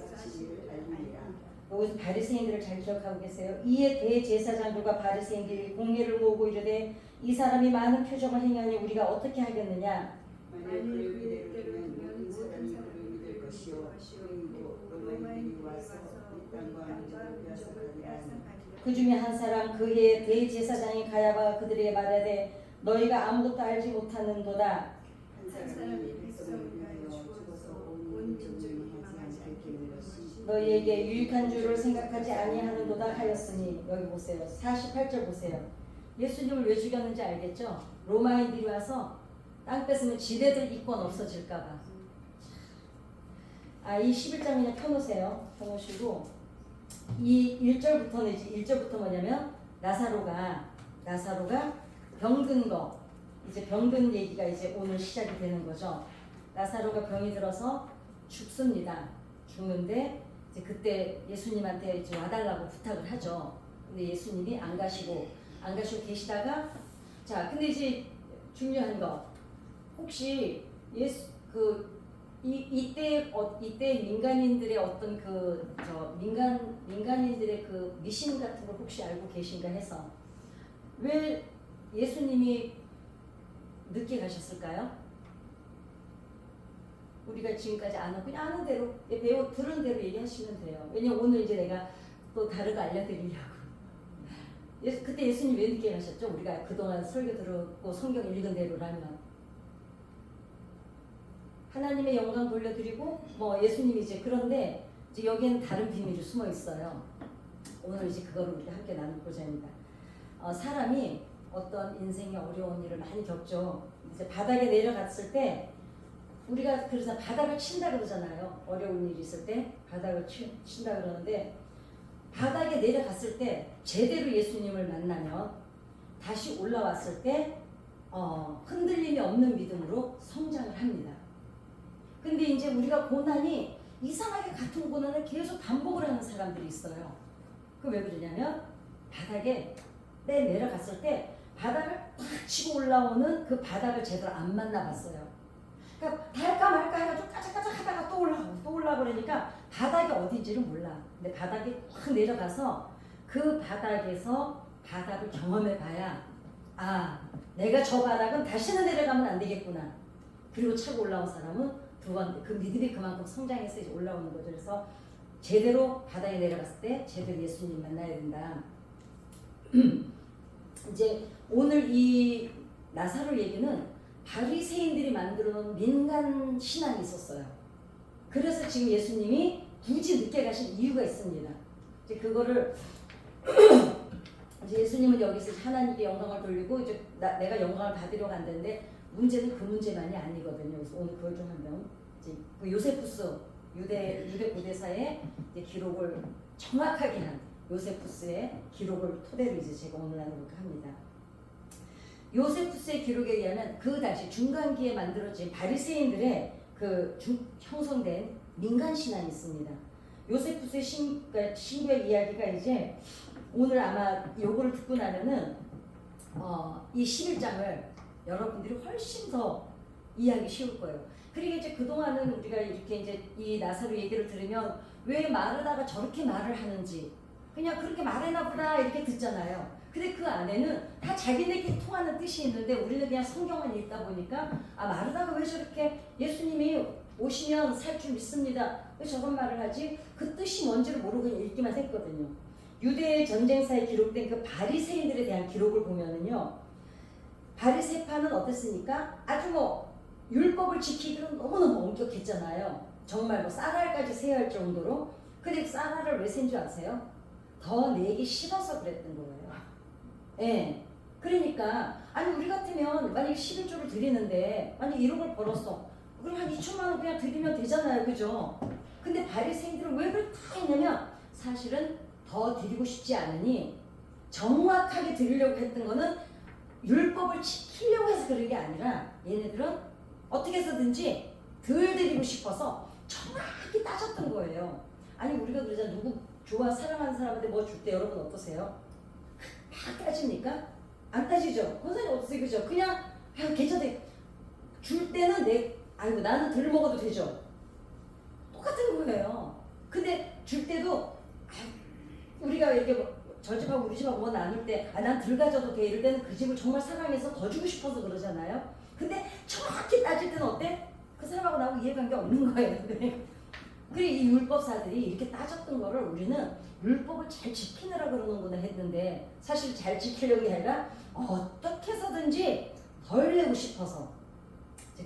사실을 알리니라. 여기서 바리새인들을 잘 기억하고 계세요. 이에 대제사장들과 바리새인들이 공회를 모으고 이르되 이 사람이 많은 표적을 행하니 우리가 어떻게 하겠느냐. 만일 그의 대로 두면 모든 사람이 믿을 것이요 그리고 로마인들이 와서 이 땅과 민족을 빼앗아가리라. 그 중에 한 사람 그의 대제사장인 가야바가 그들에게 말하되 너희가 아무것도 알지 못하는도다. 한 사람이 백성을 위하여 죽어서 온 민족을 망하지 않게 하는 것이 너희에게 유익한 줄을 생각하지 아니하는도다 하였으니. 여기 보세요. 48절 보세요. 예수님을 왜 죽였는지 알겠죠? 로마인들이 와서 땅 뺏으면 지네들 이권 없어질까봐. 이 11장 그냥 펴놓으세요. 펴놓으시고 이 1절부터는 이제 1절부터 뭐냐면 나사로가 병든 거, 이제 병든 얘기가 이제 오늘 시작이 되는 거죠. 나사로가 병이 들어서 죽습니다. 죽는데 이제 그때 예수님한테 이제 와달라고 부탁을 하죠. 근데 예수님이 안 가시고 계시다가, 자 근데 이제 중요한 거, 혹시 이때 민간인들의 어떤 민간인들의 그 미신 같은 걸 혹시 알고 계신가 해서, 왜 예수님이 늦게 가셨을까요? 우리가 지금까지 그냥 아는 대로 들은 대로 얘기하시면 돼요. 왜냐면 오늘 이제 내가 또 다르게 알려드리려고. 그때 예수님 왜 늦게 가셨죠? 우리가 그동안 설교 들었고 성경 읽은 대로라면 하나님의 영광 돌려드리고 예수님이 이제, 그런데 이제 여기에는 다른 비밀이 숨어 있어요. 오늘 이제 그거를 우리가 함께 나누고자 합니다. 사람이 어떤 인생의 어려운 일을 많이 겪죠. 이제 바닥에 내려갔을 때 우리가 그래서 바닥을 친다 그러잖아요. 어려운 일이 있을 때 바닥을 친다 그러는데, 바닥에 내려갔을 때 제대로 예수님을 만나면 다시 올라왔을 때 흔들림이 없는 믿음으로 성장을 합니다. 근데 이제 우리가 고난이 이상하게 같은 고난을 계속 반복을 하는 사람들이 있어요. 그 왜 그러냐면 바닥에 내려갔을 때 바닥을 팍 치고 올라오는 그 바닥을 제대로 안 만나봤어요. 그러니까 달까 말까 해가지고 까작까작 하다가 또 올라가고 그러니까 바닥이 어딘지를 몰라. 근데 바닥에 확 내려가서 그 바닥에서 바닥을 경험해봐야, 내가 저 바닥은 다시는 내려가면 안 되겠구나. 그리고 차고 올라온 사람은 그 믿음이 그만큼 성장해서 이제 올라오는 거죠. 그래서 제대로 바닥에 내려갔을 때 제대로 예수님 만나야 된다. 이제 오늘 이 나사로 얘기는 바리새인들이 만들어놓은 민간 신앙이 있었어요. 그래서 지금 예수님이 굳이 늦게 가신 이유가 있습니다. 이제 그거를 이제 예수님은 여기서 하나님께 영광을 돌리고 이제 내가 영광을 받으려 간다는데, 문제는 그 문제만이 아니거든요. 그래서 오늘 그걸 좀 한번, 이제 그 요세푸스 유대 고대사의 이제 기록을 정확하게 한 요세푸스의 기록을 토대로 이제 제가 오늘 나눠볼까 합니다. 요세푸스의 기록에 의하면 그 당시 중간기에 만들어진 바리새인들의 형성된 민간 신앙이 있습니다. 요세푸스의 신구의 이야기가 이제 오늘 아마 요거를 듣고 나면은 이 11장을 여러분들이 훨씬 더 이해하기 쉬울 거예요. 그리고 이제 그동안은 우리가 이렇게 이제 이 나사로 얘기를 들으면 왜 말하다가 저렇게 말을 하는지, 그냥 그렇게 말해나 보다 이렇게 듣잖아요. 근데 그 안에는 다 자기네끼리 통하는 뜻이 있는데 우리는 그냥 성경만 읽다 보니까 말하다가 왜 저렇게 예수님이 오시면 살 줄 믿습니다, 왜 저런 말을 하지? 그 뜻이 뭔지를 모르고 그냥 읽기만 했거든요. 유대 전쟁사에 기록된 그 바리새인들에 대한 기록을 보면은요, 바리새파는 어땠습니까? 아주 율법을 지키기로 너무너무 엄격했잖아요. 정말 쌀알까지 세야 할 정도로. 근데 쌀알을 왜 센 줄 아세요? 더 내기 싫어서 그랬던 거예요. 예. 그러니까 우리 같으면 만약에 11조를 드리는데 만약 1억을 벌었어. 그럼 한 2천만 원 그냥 드리면 되잖아요. 그죠? 근데 바리새인들은 왜 그렇게 했냐면, 사실은 더 드리고 싶지 않으니 정확하게 드리려고 했던 거는 율법을 지키려고 해서 그런 게 아니라, 얘네들은 어떻게 해서든지 덜 드리고 싶어서 정확히 따졌던 거예요. 우리가 그러잖아. 누구 사랑하는 사람한테 뭐 줄 때 여러분 어떠세요? 다 따집니까? 안 따지죠? 권사님 어떠세요? 그죠? 그냥 괜찮아. 줄 때는 나는 덜 먹어도 되죠? 똑같은 거예요. 근데 때도 우리가 이렇게 저 집하고 우리 집하고 뭐 나눌 때 난 덜 가져도 돼 이럴 때는 그 집을 정말 사랑해서 더 주고 싶어서 그러잖아요. 근데 정확히 따질 때는 어때? 그 사람하고 나하고 이해관계 없는 거예요. 그래 이 율법사들이 이렇게 따졌던 거를 우리는 율법을 잘 지키느라 그러는구나 했는데 사실 잘 지키려는 게 아니라 어떻게 해서든지 덜 내고 싶어서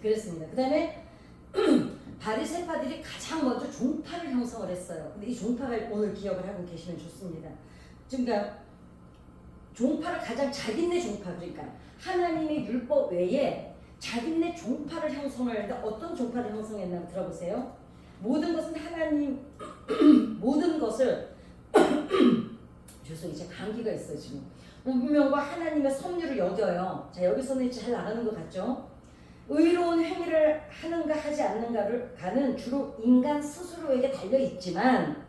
그랬습니다. 그 다음에 바리새파들이 가장 먼저 종파를 형성을 했어요. 근데 이 종파를 오늘 기억을 하고 계시면 좋습니다. 그러니까 종파를 가장 자기네 종파 그러니까 하나님의 율법 외에 자기네 종파를 형성을 했는데 어떤 종파를 형성했나 들어보세요. 모든 것은 하나님 모든 것을 죄송해요. 이제 감기가 있어요 지금. 운명과 하나님의 섭리를 여겨요. 자 여기서는 잘 나가는 것 같죠? 의로운 행위를 하는가 하지 않는가를 가는 주로 인간 스스로에게 달려 있지만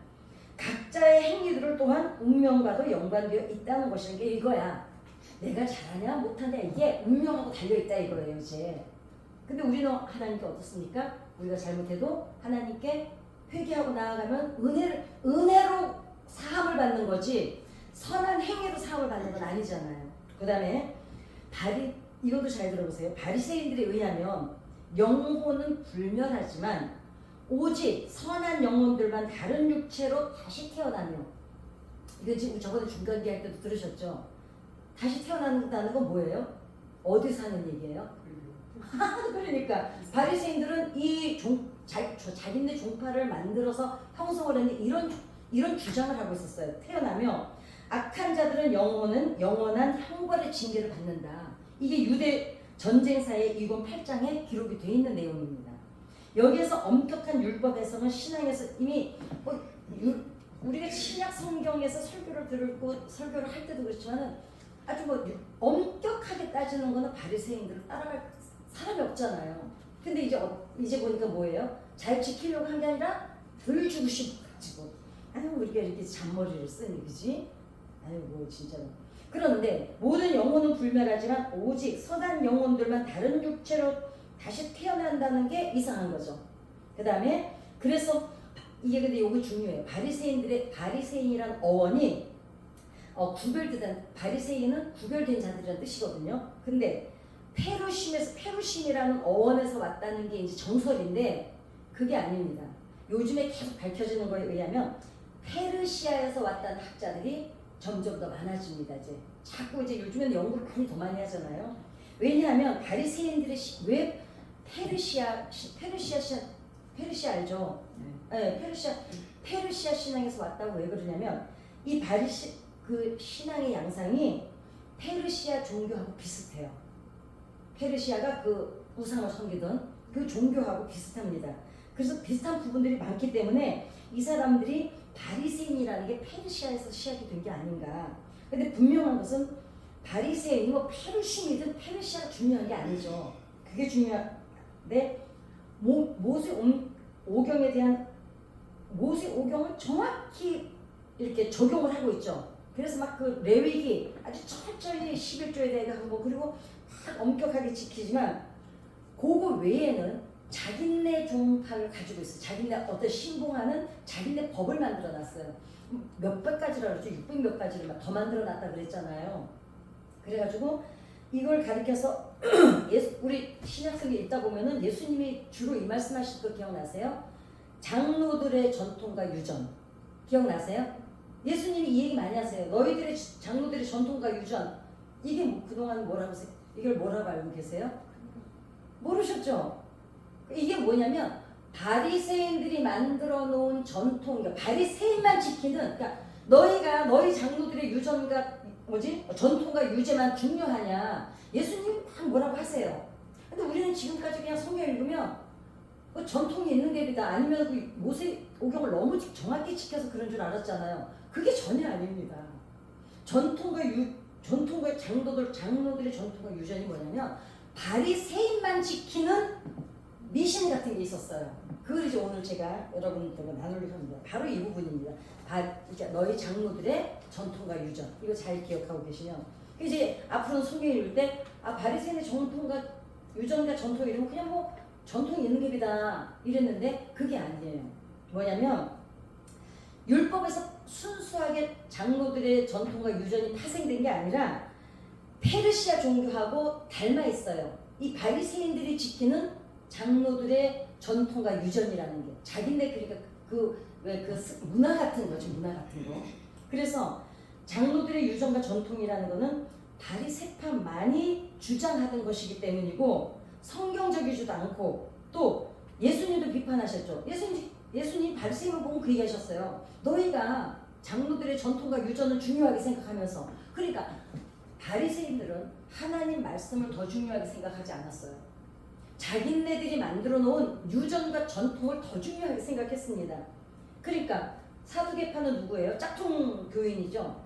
각자의 행위들을 또한 운명과도 연관되어 있다는 것이라는 게 이거야. 내가 잘하냐 못하냐 이게 운명하고 달려 있다 이거예요 이제. 근데 우리는 하나님께 어떻습니까? 우리가 잘못해도 하나님께 회개하고 나아가면 은혜로 사함을 받는 거지 선한 행위로 사함을 받는 건 아니잖아요. 그 다음에 이것도 잘 들어보세요. 바리새인들에 의하면 영혼은 불멸하지만 오직 선한 영혼들만 다른 육체로 다시 태어나며 이거 지금 저번에 중간기 할 때도 들으셨죠? 다시 태어난다는 건 뭐예요? 어디서 하는 얘기예요? 그러니까 바리새인들은 이 자기네 종파를 만들어서 형성을 했는 이런 주장을 하고 있었어요. 태어나며 악한 자들은 영원한 형벌의 징계를 받는다. 이게 유대 전쟁사의 이권 8장에 기록이 되어 있는 내용입니다. 여기에서 엄격한 율법 해석은 신앙에서 이미 우리가 신약 성경에서 설교를 들고 설교를 할 때도 그렇지만은 아주 엄격하게 따지는 거는 바리새인들을 따라갈 사람이 없잖아요. 근데 이제 보니까 뭐예요? 잘 지키려고 한 게 아니라 덜 주고 싶어가지고 아유 우리가 이렇게 잔머리를 쓰니 그지? 아유 뭐 진짜로. 그런데 모든 영혼은 불멸하지만 오직 선한 영혼들만 다른 육체로 다시 태어난다는 게 이상한 거죠. 그 다음에 그래서 이게 근데 요거 중요해요. 바리새인이란 어원이 바리새인은 구별된 자들이라는 뜻이거든요. 근데 페루심이라는 어원에서 왔다는 게 이제 정설인데 그게 아닙니다. 요즘에 계속 밝혀지는 거에 의하면 페르시아에서 왔다는 학자들이 점점 더 많아집니다. 자꾸 요즘에는 연구를 더 많이 하잖아요. 왜냐하면 바리새인들의 왜 페르시아 알죠? 네, 페르시아 신앙에서 왔다고 왜 그러냐면 이 그 신앙의 양상이 페르시아 종교하고 비슷해요. 페르시아가 그 우상을 섬기던 그 종교하고 비슷합니다. 그래서 비슷한 부분들이 많기 때문에 이 사람들이 바리새인이라는 게 페르시아에서 시작이 된 게 아닌가. 근데 분명한 것은 바리새인이 페르심이든 페르시아가 중요한 게 아니죠. 그게 중요한데 모세 오경에 대한 모세 오경을 정확히 이렇게 적용을 하고 있죠. 그래서 막 그 레위기 아주 철저히 11조에 대해서 그리고 막 엄격하게 지키지만 그거 외에는 자기네 종파를 가지고 있어요. 자기네 어떤 신봉하는 자기네 법을 만들어 놨어요. 몇백 가지라 그랬죠. 600 몇 가지를 막 더 만들어 놨다 그랬잖아요. 그래가지고 이걸 가리켜서 우리 신약성에 읽다 보면은 예수님이 주로 이 말씀하실 거 기억나세요? 장로들의 전통과 유전 기억나세요? 예수님이 이 얘기 많이 하세요. 너희들의 장로들의 전통과 유전 이게 그동안 뭐라고 이걸 뭐라고 알고 계세요? 모르셨죠? 이게 뭐냐면 바리새인들이 만들어 놓은 전통, 그러니까 바리새인만 지키는, 그러니까 너희 장로들의 유전과 전통과 유제만 중요하냐? 예수님 막 뭐라고 하세요. 근데 우리는 지금까지 그냥 성경 읽으면 그 전통이 있는 게비다 아니면 그 모세 오경을 너무 정확히 지켜서 그런 줄 알았잖아요. 그게 전혀 아닙니다. 장로들의 전통과 유전이 뭐냐면 바리새인만 지키는 미신 같은 게 있었어요. 그걸 이제 오늘 제가 여러분들과 나누려고 합니다. 바로 이 부분입니다. 너희 장로들의 전통과 유전 이거 잘 기억하고 계시면 이제 앞으로는 성경 읽을 때 바리새인의 전통과 유전과 전통 이러면 그냥 전통이 있는 게비다 이랬는데 그게 아니에요. 뭐냐면 율법에서 순수하게 장로들의 전통과 유전이 파생된 게 아니라 페르시아 종교하고 닮아 있어요. 이 바리새인들이 지키는 장로들의 전통과 유전이라는 게 자기네 그러니까 문화 같은 거죠. 문화 같은 거. 그래서 장로들의 유전과 전통이라는 거는 바리새파만이 주장하던 것이기 때문이고 성경적이지도 않고 또 예수님도 비판하셨죠. 예수님 바리새인을 보고 그 얘기하셨어요. 너희가 장로들의 전통과 유전을 중요하게 생각하면서 그러니까 바리새인들은 하나님 말씀을 더 중요하게 생각하지 않았어요. 자기네들이 만들어 놓은 유전과 전통을 더 중요하게 생각했습니다. 그러니까 사두개파는 누구예요? 짝퉁 교인이죠.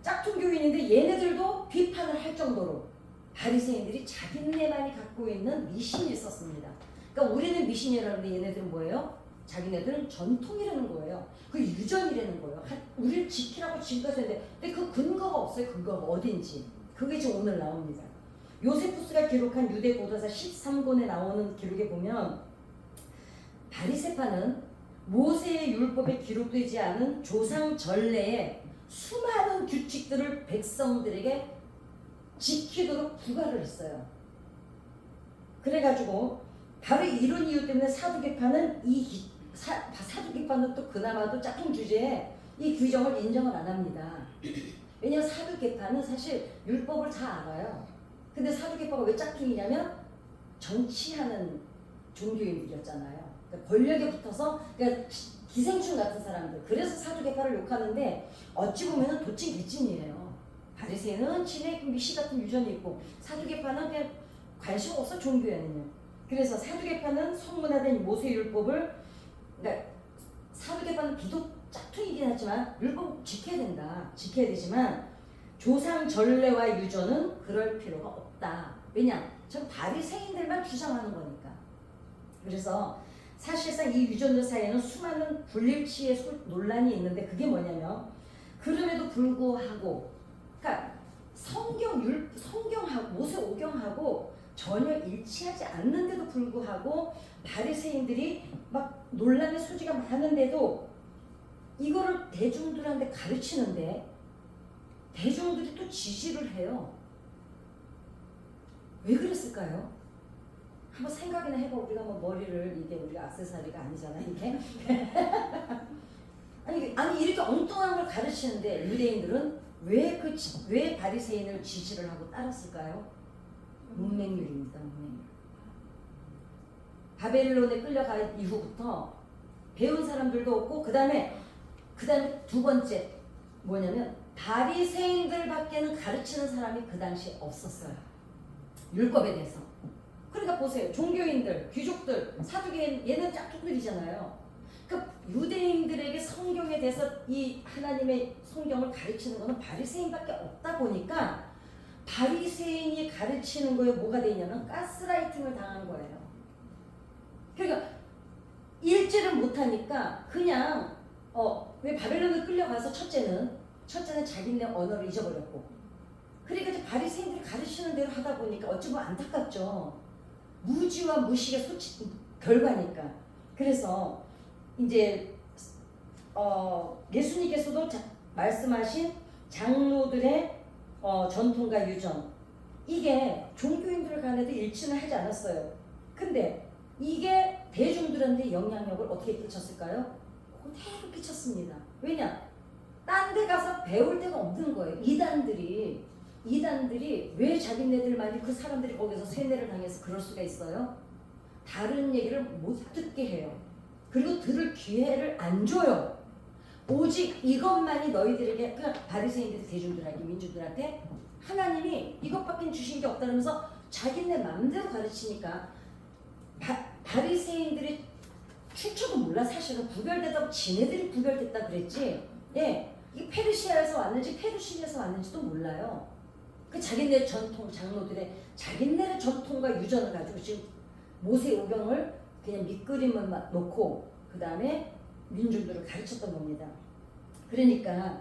짝퉁 교인인데 얘네들도 비판을 할 정도로 바리새인들이 자기네만이 갖고 있는 미신이 있었습니다. 그러니까 우리는 미신이라는데 얘네들은 뭐예요? 자기네들은 전통이라는 거예요. 그 유전이라는 거예요. 우리를 지키라고 지금까지 했는데 근데 그 근거가 없어요. 근거가 어딘지. 그게 지금 오늘 나옵니다. 요세푸스가 기록한 유대 고도사 13권에 나오는 기록에 보면 바리새파는 모세의 율법에 기록되지 않은 조상 전례에 수많은 규칙들을 백성들에게 지키도록 부과를 했어요. 그래가지고 바로 이런 이유 때문에 사두개파는 사두개파는 또 그나마도 짝퉁 주제에 이 규정을 인정을 안 합니다. 왜냐하면 사두개파는 사실 율법을 다 알아요. 근데 사두개파가 왜 짝퉁이냐면 정치하는 종교인들이었잖아요. 그러니까 권력에 붙어서 그러니까 기생충 같은 사람들. 그래서 사두개파를 욕하는데 어찌 보면은 도찐개찐이에요. 바리새인은 진의 미시 같은 유전이 있고 사두개파는 그냥 관심 없어 종교에는요. 그래서 사두개파는 성문화된 모세율법을 그러니까 사두개파는 비록 짝퉁이긴 하지만 율법 지켜야 된다. 지켜야 되지만 조상 전례와 유전은 그럴 필요가 없다. 왜냐? 전 바리새인들만 주장하는 거니까. 그래서 사실상 이 유전자 사이에는 수많은 불일치의 논란이 있는데 그게 뭐냐면 그럼에도 불구하고 그러니까 성경하고 모세오경하고 전혀 일치하지 않는데도 불구하고 바리새인들이 막 논란의 소지가 많은데도 이거를 대중들한테 가르치는데 대중들이 또 지지를 해요. 왜 그랬을까요? 한번 생각이나 해봐. 우리가 뭐 머리를 이게 우리가 액세서리가 아니잖아 이게. 아니 이렇게 엉뚱한 걸 가르치는데 유대인들은 왜 바리새인을 지지를 하고 따랐을까요? 문맹률입니다. 문맹률. 바벨론에 끌려간 이후부터 배운 사람들도 없고 그 다음에 두 번째 뭐냐면 바리새인들밖에는 가르치는 사람이 그 당시에 없었어요. 율법에 대해서. 그러니까 보세요. 종교인들, 귀족들, 사두개인 얘는 짝퉁들이잖아요. 그러니까 유대인들에게 성경에 대해서 이 하나님의 성경을 가르치는 것은 바리새인밖에 없다 보니까 바리새인이 가르치는 거에 뭐가 되냐면 가스라이팅을 당한 거예요. 그러니까 읽지를 못하니까 그냥 왜 바벨론을 끌려가서 첫째는 자기네 언어를 잊어버렸고 그러니까 이제 바리새인들이 가르치는 대로 하다 보니까 어찌 보면 안타깝죠. 무지와 무식의 결과니까. 그래서 이제 예수님께서도 말씀하신 장로들의 전통과 유전 이게 종교인들 간에도 일치는 하지 않았어요. 근데 이게 대중들한테 영향력을 어떻게 끼쳤을까요? 그대로 끼쳤습니다. 왜냐? 딴 데 가서 배울 데가 없는 거예요. 이단들이 왜 자기네들만이 그 사람들이 거기서 세뇌를 당해서 그럴 수가 있어요? 다른 얘기를 못 듣게 해요. 그리고 들을 기회를 안 줘요. 오직 이것만이 너희들에게 그러니까 바리새인들이 대중들에게 민중들한테 하나님이 이것밖에 주신 게 없다면서 자기네 마음대로 가르치니까 바리새인들이 출처도 몰라. 사실은 구별되다고 지네들이 구별됐다 그랬지. 예, 이 페르시아에서 왔는지 페르시아에서 왔는지도 몰라요. 그 자기네 전통 장로들의 자기네의 전통과 유전을 가지고 지금 모세오경을 그냥 밑그림을 놓고 그 다음에 민중들을 가르쳤던 겁니다. 그러니까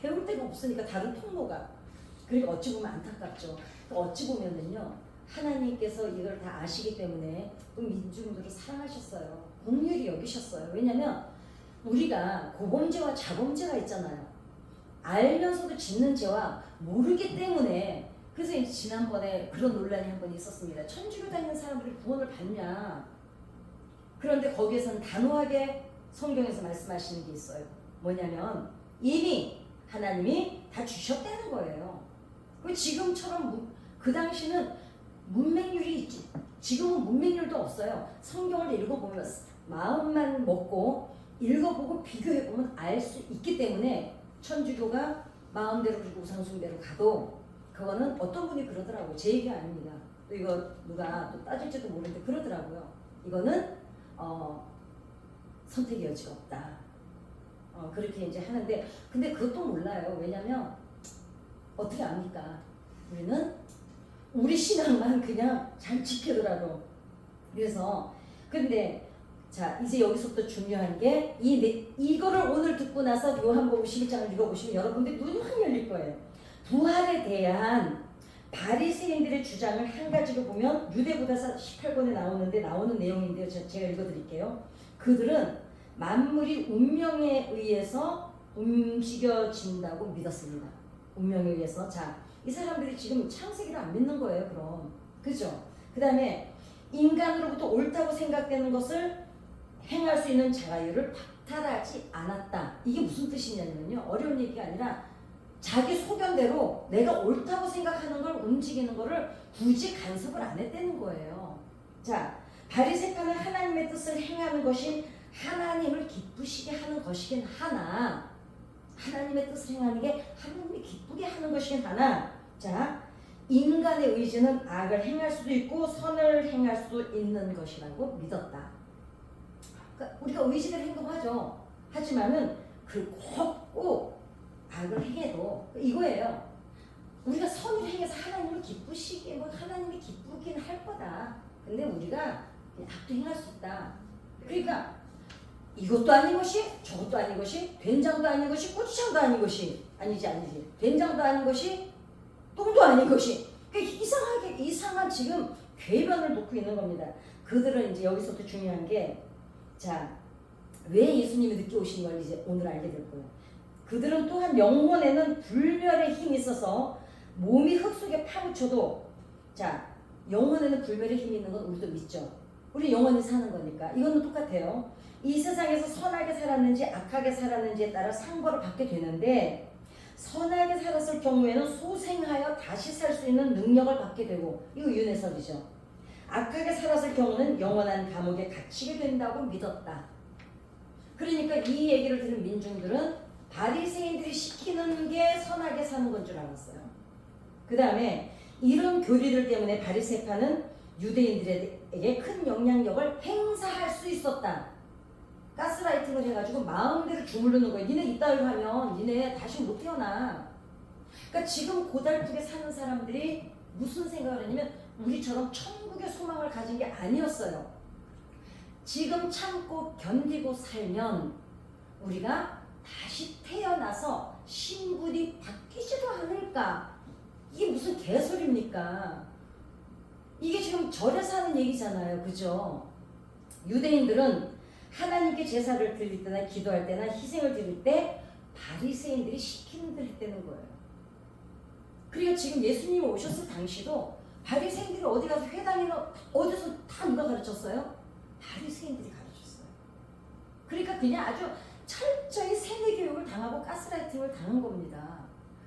배울 데가 없으니까 다른 통로가 그러니까 어찌 보면 안타깝죠. 어찌 보면은요 하나님께서 이걸 다 아시기 때문에 또 민중들을 사랑하셨어요. 긍휼히 여기셨어요. 왜냐면 우리가 고범죄와 자범죄가 있잖아요. 알면서도 짓는 죄와 모르기 때문에 그래서 이제 지난번에 그런 논란이 한 번 있었습니다. 천주교 다니는 사람들이 구원을 받냐. 그런데 거기에서는 단호하게 성경에서 말씀하시는 게 있어요. 뭐냐면 이미 하나님이 다 주셨다는 거예요. 그 지금처럼 그 당시는 문맹률이 있지. 지금은 문맹률도 없어요. 성경을 읽어보면 마음만 먹고 읽어보고 비교해보면 알 수 있기 때문에 천주교가 마음대로 그리고 우상숭배로 가도 그거는 어떤 분이 그러더라고요. 제 얘기가 아닙니다. 또 이거 누가 또 따질지도 모르는데 그러더라고요. 이거는 선택의 여지가 없다. 그렇게 이제 하는데 근데 그것도 몰라요. 왜냐면 어떻게 압니까? 우리는 우리 신앙만 그냥 잘 지키더라도. 그래서 근데 자 이제 여기서부터 중요한 게 이거를 오늘 듣고 나서 요한복음 11장을 읽어보시면 여러분들 눈이 확 열릴 거예요. 부활에 대한 바리새인들의 주장을 한 가지로 보면 유대보다서 18권에 나오는 내용인데요. 제가 읽어드릴게요. 그들은 만물이 운명에 의해서 움직여진다고 믿었습니다. 운명에 의해서. 자, 이 사람들이 지금 창세기를 안 믿는 거예요. 그럼 그죠? 그 다음에 인간으로부터 옳다고 생각되는 것을 행할 수 있는 자유를 박탈하지 않았다. 이게 무슨 뜻이냐면요. 어려운 얘기가 아니라 자기 소견대로 내가 옳다고 생각하는 걸 움직이는 거를 굳이 간섭을 안 했다는 거예요. 자, 바리새파는 하나님의 뜻을 행하는 것이 하나님을 기쁘시게 하는 것이긴 하나 하나님의 뜻을 행하는 게 하나님이 기쁘게 하는 것이긴 하나 자, 인간의 의지는 악을 행할 수도 있고 선을 행할 수도 있는 것이라고 믿었다. 그러니까 우리가 의지대로 행동하죠. 하지만은 꼭 악을 행해도 이거예요. 우리가 선을 행해서 하나님을 기쁘시게 하나님이 기쁘긴 할 거다. 근데 우리가 악도 행할 수 있다. 그러니까 이것도 아닌 것이 저것도 아닌 것이 된장도 아닌 것이 고추장도 아닌 것이 아니지 된장도 아닌 것이 똥도 아닌 것이 그러니까 이상한 지금 궤변을 놓고 있는 겁니다. 그들은 이제 여기서부터 중요한 게 자, 왜 예수님이 늦게 오신 걸 이제 오늘 알게 될 거예요. 그들은 또한 영혼에는 불멸의 힘이 있어서 몸이 흙 속에 파묻혀도 자, 영혼에는 불멸의 힘이 있는 건 우리도 믿죠. 우리 영원히 사는 거니까. 이거는 똑같아요. 이 세상에서 선하게 살았는지 악하게 살았는지에 따라 상벌을 받게 되는데 선하게 살았을 경우에는 소생하여 다시 살 수 있는 능력을 받게 되고 이거 윤회설이죠. 악하게 살았을 경우는 영원한 감옥에 갇히게 된다고 믿었다. 그러니까 이 얘기를 들은 민중들은 바리새인들이 시키는 게 선하게 사는 건 줄 알았어요. 그 다음에 이런 교리들 때문에 바리새파는 유대인들에게 큰 영향력을 행사할 수 있었다. 가스라이팅을 해가지고 마음대로 주무르는 거예요. 니네 이따위로 하면 니네 다시 못 태어나. 그러니까 지금 고달프게 사는 사람들이 무슨 생각을 했냐면 우리처럼 천국의 소망을 가진 게 아니었어요. 지금 참고 견디고 살면 우리가 다시 태어나서 신분이 바뀌지도 않을까? 이게 무슨 개소리입니까? 이게 지금 절에서 하는 얘기잖아요. 그죠? 유대인들은 하나님께 제사를 드릴 때나 기도할 때나 희생을 드릴 때 바리새인들이 시키는 대로 했다는 거예요. 그리고 지금 예수님이 오셨을 당시도 바리새인들이 어디 가서 회당이나 어디서 다 누가 가르쳤어요? 바리새인들이 가르쳤어요. 그러니까 그냥 아주 철저히 세뇌 교육을 당하고 가스라이팅을 당한 겁니다.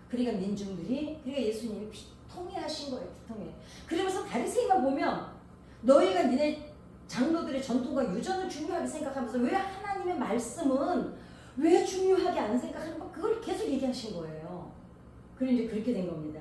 그러니까 민중들이 그러니까 예수님이 피통해 하신 거예요. 피통해. 그러면서 바리새인만 보면 너희가 니네 장로들의 전통과 유전을 중요하게 생각하면서 왜 하나님의 말씀은 왜 중요하게 안 생각하는가 그걸 계속 얘기하신 거예요. 그리고 이제 그렇게 된 겁니다.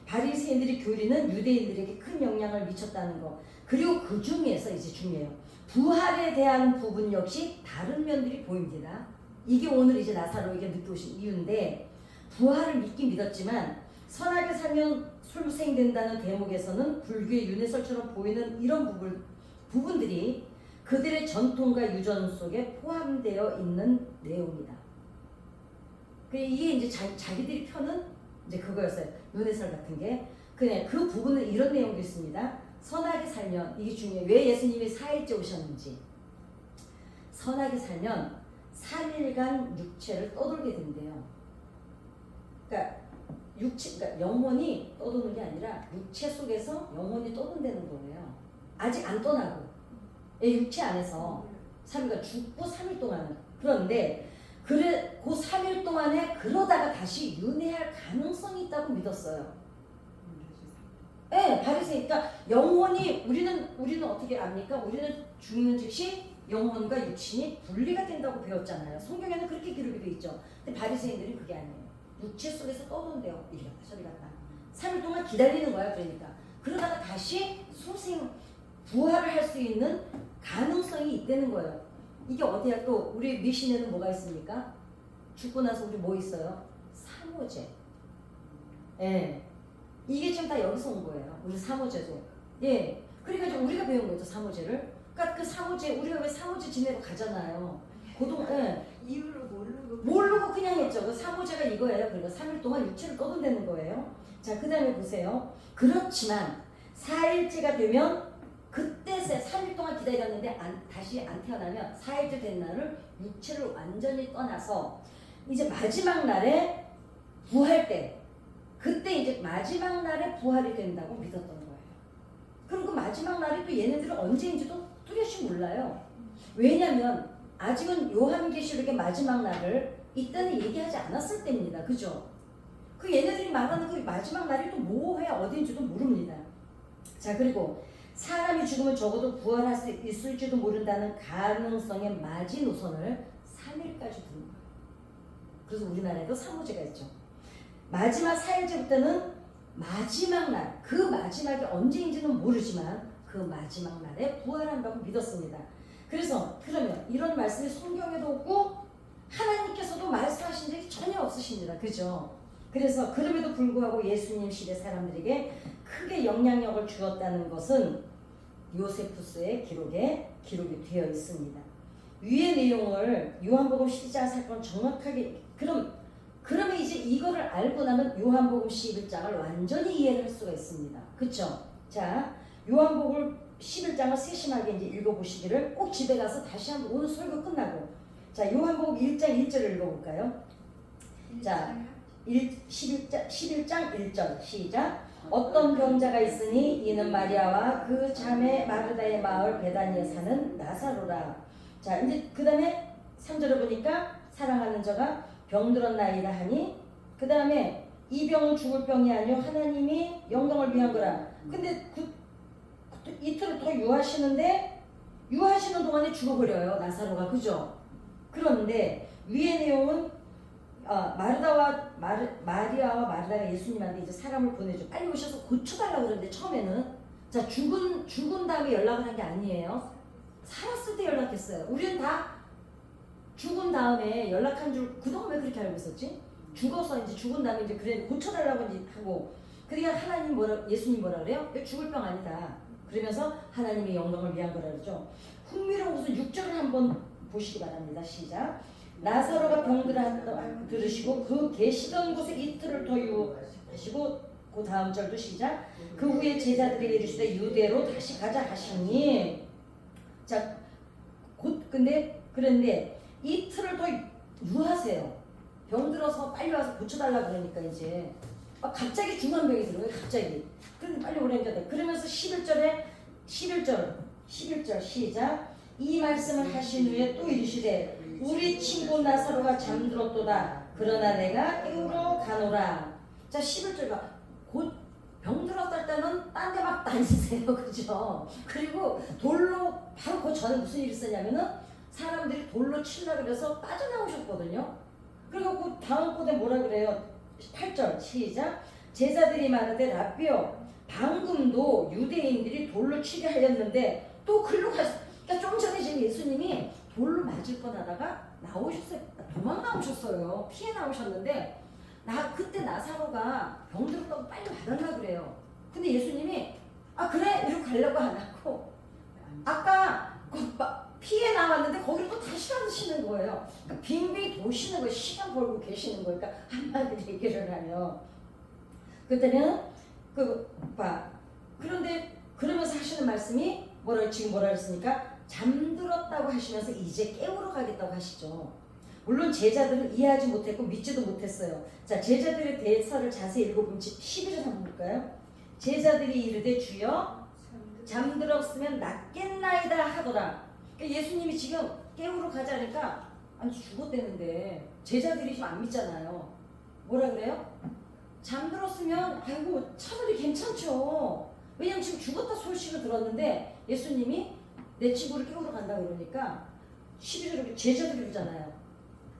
바리새인들의 교리는 유대인들에게 큰 영향을 미쳤다는 거. 그리고 그 중에서 이제 중요해요. 부활에 대한 부분 역시 다른 면들이 보입니다. 이게 오늘 이제 나사로에게 늦게 오신 이유인데 부활을 믿긴 믿었지만 선하게 살면 술생된다는 대목에서는 불교의 윤회설처럼 보이는 이런 부분들이 그들의 전통과 유전 속에 포함되어 있는 내용이다. 이게 이제 자기들이 펴는 이제 그거였어요. 윤회설 같은 게. 그냥 그 부분은 이런 내용도 있습니다. 선하게 살면 이게 중요해요. 왜 예수님이 4일째 오셨는지. 선하게 살면 3일간 육체를 떠돌게 된대요. 그러니까 그러니까 영혼이 떠도는 게 아니라 육체 속에서 영혼이 떠돈다는 거예요. 아직 안 떠나고 육체 안에서 3일간 죽고 3일 동안은. 그런데 그 3일 동안에 그러다가 다시 윤회할 가능성이 있다고 믿었어요. 네, 바리새인. 그러니까 영혼이 우리는 어떻게 압니까? 우리는 죽는 즉시 영혼과 육신이 분리가 된다고 배웠잖아요. 성경에는 그렇게 기록이 돼 있죠. 근데 바리새인들은 그게 아니에요. 육체 속에서 떠돈대요. 이리 갔다 저리 갔다. 3일 동안 기다리는 거야. 그러니까 그러다가 다시 소생 부활을 할 수 있는 가능성이 있다는 거예요. 이게 어디야? 또 우리 미신에는 뭐가 있습니까? 죽고 나서 우리 뭐 있어요? 사모제. 예. 이게 지금 다 여기서 온 거예요. 우리 사모제도. 예. 그러니까 지금 우리가 배운 거죠, 사모제를. 그러니까 그 사모제, 우리가 왜 사모제 지내러 가잖아요. 예. 이유를 모르고 그냥 했죠. 그 사모제가 이거예요. 그러니까 3일 동안 육체를 떠돈다는 거예요. 자, 그 다음에 보세요. 그렇지만 4일째가 되면 그때 3일 동안 기다렸는데 다시 안 태어나면 4일째 된 날을 육체를 완전히 떠나서 이제 마지막 날에 부활 때 그때 이제 마지막 날에 부활이 된다고 믿었던 거예요. 그럼 그 마지막 날이 또 얘네들은 언제인지도 뚜렷이 몰라요. 왜냐면 아직은 요한계시록의 마지막 날을 이때는 얘기하지 않았을 때입니다. 그죠? 그 얘네들이 말하는 그 마지막 날이 또 뭐해 어딘지도 모릅니다. 자, 그리고 사람이 죽으면 적어도 부활할 수 있을지도 모른다는 가능성의 마지노선을 3일까지 두는 거예요. 그래서 우리나라에도 사모제가 있죠. 마지막 4일째부터는 마지막 날, 그 마지막이 언제인지는 모르지만 그 마지막 날에 부활한다고 믿었습니다. 그래서 그러면 이런 말씀이 성경에도 없고 하나님께서도 말씀하신 적이 전혀 없으십니다. 그죠? 그래서 그럼에도 불구하고 예수님 시대 사람들에게 크게 영향력을 주었다는 것은 요세푸스의 기록이 되어 있습니다. 위의 내용을 요한복음 12장 사건 정확하게 그러면 이제 이거를 알고 나면 요한복음 11장을 완전히 이해를 할 수가 있습니다. 그쵸? 자, 요한복음 11장을 세심하게 이제 읽어보시기를 꼭 집에 가서 다시 한번 오늘 설교 끝나고 자, 요한복음 1장 1절을 읽어볼까요? 자, 11장 1절 시작. 어떤 병자가 있으니 이는 마리아와 그 자매 마르다의 마을 베다니에 사는 나사로라. 자, 이제 그 다음에 3절을 보니까 사랑하는 자가 병들었나이다 하니 그 다음에 이 병은 죽을 병이 아니요 하나님이 영광을 위한 거라. 근데 이틀을 더 유하시는 동안에 죽어버려요 나사로가. 그죠? 그런데 위의 내용은 마리아와 마르다가 예수님한테 이제 사람을 보내줘. 빨리 오셔서 고쳐달라고 그러는데 처음에는 자 죽은 다음에 연락을 한 게 아니에요. 살았을 때 연락했어요. 우리는 다 죽은 다음에 연락한 줄 그동안 왜 그렇게 알고 있었지? 죽어서 이제 죽은 다음에 이제 그래 고쳐달라고 이제 하고 그러니까 예수님 뭐라 그래요? 이거 죽을 병 아니다. 그러면서 하나님의 영광을 위한 거라 그러죠. 흥미로운 것은 6절을 한번 보시기 바랍니다. 시작. 나사로가 병들었다 들으시고 그 계시던 곳에 이틀을 더 유하시고 그 다음 절도 시작. 그 후에 제자들에게 이르시되 유대로 다시 가자 하시니 자 그런데 이틀을 더 유하세요. 병들어서 빨리 와서 고쳐달라 그러니까 이제 갑자기 중한 병이 들어요. 갑자기. 그럼 빨리 오라니까. 그러면서 11절 시작. 이 말씀을 하신 후에 또 이르시되 우리 친구 나사로가 잠들었도다. 그러나 내가 깨우러 가노라. 자 11절가 곧 병들었다 할 때는 딴 데 막 다니세요. 그죠? 그리고 돌로 바로 그 전에 무슨 일이 있었냐면은 사람들이 돌로 치려고 그래서 빠져나오셨거든요. 그리고 그 다음 곳에 뭐라 그래요? 8절 시작. 제자들이 말하되 라비요 방금도 유대인들이 돌로 치게 하였는데 또 글로 가서 그러니까 좀 전에 지금 예수님이 돌로 맞을 뻔하다가 나오셨어요. 도망 나오셨어요. 피해 나오셨는데 그때 나사로가 병들었다고 빨리 받았나 그래요. 근데 예수님이 그래 이러고 가려고 안 하고 아까 피해 나왔는데 거기로 또 다시 가시는 거예요. 그러니까 빙빙 도시는 거예요. 시간 벌고 계시는 거예요. 그러니까 한마디로 얘기를 하면 그때는 그런데 그러면서 하시는 말씀이 지금 뭐라 했습니까? 잠들었다고 하시면서 이제 깨우러 가겠다고 하시죠. 물론 제자들은 이해하지 못했고 믿지도 못했어요. 자, 제자들의 대사를 자세히 읽어보면 11절 한번 볼까요? 제자들이 이르되 주여 잠들었으면 낫겠나이다 하더라. 그러니까 예수님이 지금 깨우러 가자니까 아니 죽었대는데 제자들이 좀 안 믿잖아요. 뭐라 그래요? 잠들었으면 아이고 차라리 괜찮죠. 왜냐면 지금 죽었다 소식을 들었는데 예수님이 내 친구를 깨우러 간다고 그러니까 11절에 제자들이 그러잖아요.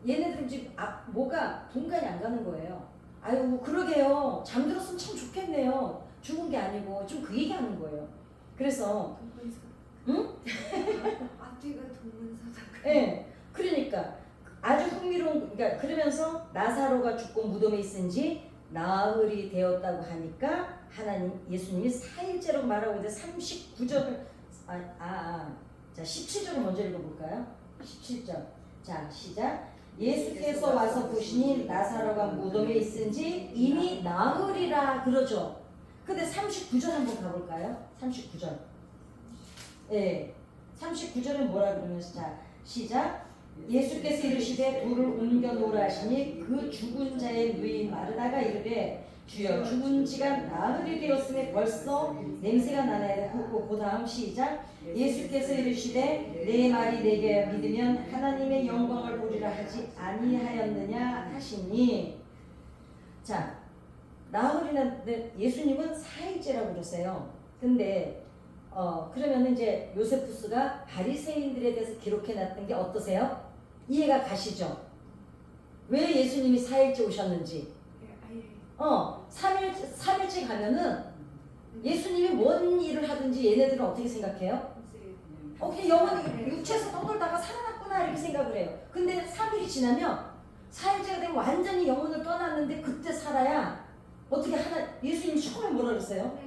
얘네들은 지금 뭐가 분간이 안 가는 거예요. 아유 그러게요. 잠들었으면 참 좋겠네요. 죽은 게 아니고 좀 그 얘기하는 거예요. 그래서 응? 앞뒤가 동문서다. 네, 그러니까 아주 흥미로운 그러니까 그러면서 나사로가 죽고 무덤에 있은지 나흘이 되었다고 하니까 하나님 예수님이 4일째라고 말하고 있는데 39절 자 17절을 먼저 읽어볼까요? 17절 자 시작 예수께서 와서 보시니 나사로가 무덤에 있은지 이미 나흘이라 그러죠. 근데 39절 한번 가볼까요? 39절 예, 39절은 뭐라 그러면서 자 시작 예수께서 이르시되 돌을 옮겨 놓으라 하시니 그 죽은 자의 누이 마르다가 이르되 주여 죽은 지가 나흘이 되었으니 벌써 냄새가 나나이다. 그 다음 시작 예수께서 이르시되 내 말이 내게 믿으면 하나님의 영광을 보리라 하지 아니하였느냐 하시니 자 나흘이나 예수님은 4일째라고 그러세요. 근데 그러면 이제 요세푸스가 바리새인들에 대해서 기록해놨던 게 어떠세요? 이해가 가시죠? 왜 예수님이 4일째 오셨는지. 3일째 가면은 예수님이 뭔 일을 하든지 얘네들은 어떻게 생각해요? 그냥 영혼이 육체에서 떠돌다가 살아났구나 이렇게 생각을 해요. 근데 3일이 지나면 4일째가 되면 완전히 영혼을 떠났는데 그때 살아야 어떻게 예수님이 처음에 뭐라 그랬어요?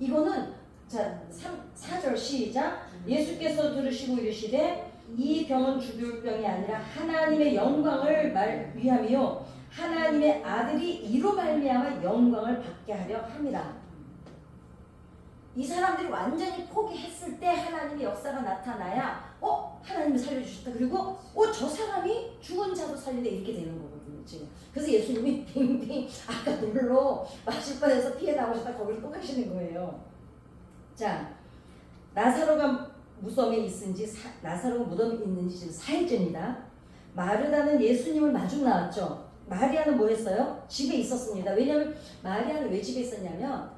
이거는 자 4절 시작 예수께서 들으시고 이르시되 이 병은 죽을 병이 아니라 하나님의 영광을 위함이요 하나님의 아들이 이로 말미암아 영광을 받게 하려 함이라. 이 사람들이 완전히 포기했을 때 하나님의 역사가 나타나야 하나님이 살려주셨다. 그리고 저 사람이 죽은 자도 살리네 이렇게 되는 거거든요 지금. 그래서 예수님이 빙빙 아까 물로 마실 뻔해서 피해 나오셨다 거기서 또 가시는 거예요. 자 나사로가 무덤에 있은지 나사로가 무덤에 있는지 지금 4일째입니다. 마르다는 예수님을 마중 나왔죠. 마리아는 뭐 했어요? 집에 있었습니다. 왜냐하면 마리아는 왜 집에 있었냐면